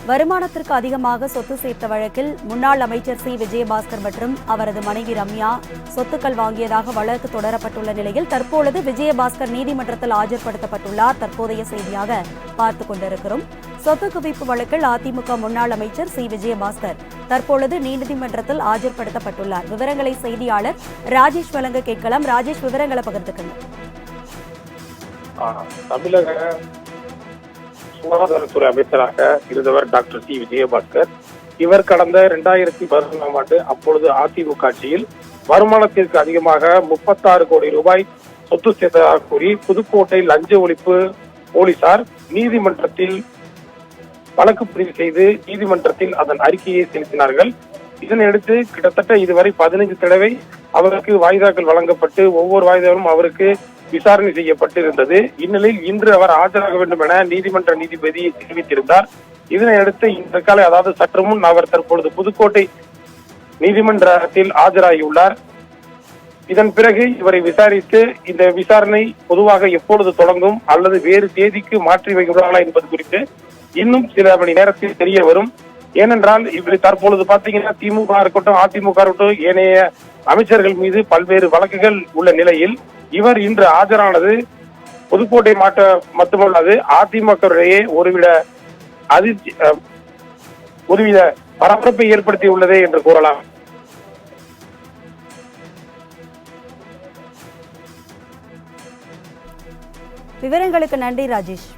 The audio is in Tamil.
வருமானத்திற்கு அதிகமாக சொத்து சேர்த்த வழக்கில் முன்னாள் அமைச்சர் சி விஜயபாஸ்கர் மற்றும் அவரது மனைவி ரம்யா சொத்துக்கள் வாங்கியதாக வழக்கு தொடரப்பட்டுள்ள நிலையில் தற்பொழுது விஜயபாஸ்கர் நீதிமன்றத்தில் ஆஜர்படுத்தப்பட்டுள்ளார். தற்போதைய செய்தியாக பார்த்துக் கொண்டிருக்கிறோம். சொத்து குவிப்பு வழக்கில் அதிமுக முன்னாள் அமைச்சர் சி விஜயபாஸ்கர் தற்பொழுது நீதிமன்றத்தில் ஆஜர்படுத்தப்பட்டுள்ளார். விவரங்களை செய்தியாளர் ராஜேஷ் வழங்க கேட்கலாம். ராஜேஷ், விவரங்களை பகிர்ந்துக்கணும். தமிழக சுகாதாரத்துறை அமைச்சராக இருந்தவர் டாக்டர் சி விஜயபாஸ்கர். இவர் கடந்த 2011ஆம் ஆண்டு அப்பொழுது அதிமுக ஆட்சியில் வருமானத்திற்கு அதிகமாக 36 கோடி ரூபாய் சொத்து சேர்த்ததாக கூறி புதுக்கோட்டை லஞ்ச ஒழிப்பு போலீசார் நீதிமன்றத்தில் வழக்கு பதிவு செய்து நீதிமன்றத்தில் அதன் அறிக்கையை செலுத்தினார்கள். இதனையடுத்து கிட்டத்தட்ட இதுவரை 15 தடவை அவருக்கு வாய்தாக்கள் வழங்கப்பட்டு ஒவ்வொரு வாய்தாவிலும் அவருக்கு விசாரணை செய்யப்பட்டிருந்தது. இந்நிலையில் இன்று அவர் ஆஜராக வேண்டும் என நீதிமன்ற நீதிபதி தெரிவித்திருந்தார். இதனையடுத்து இன்று காலை, அதாவது சற்று முன், அவர் தற்பொழுது புதுக்கோட்டை நீதிமன்றத்தில் ஆஜராகியுள்ளார். இதன் பிறகு இவரை விசாரித்து இந்த விசாரணை பொதுவாக எப்பொழுது தொடங்கும் அல்லது வேறு தேதிக்கு மாற்றி வைக்கிறார்களா என்பது குறித்து இன்னும் சில மணி நேரத்தில் தெரிய வரும். ஏனென்றால் இவர் தற்பொழுது பாத்தீங்கன்னா திமுக இருக்கட்டும் அதிமுக இருக்கட்டும் ஏனைய அமைச்சர்கள் மீது பல்வேறு வழக்குகள் உள்ள நிலையில் இவர் இன்று ஆஜரானது புதுக்கோட்டை மட்டுமல்லாது அதிமுகவிடையே ஒருவித பரபரப்பை ஏற்படுத்தியுள்ளது என்று கூறலாம். விவரங்களுக்கு நன்றி ராஜேஷ்.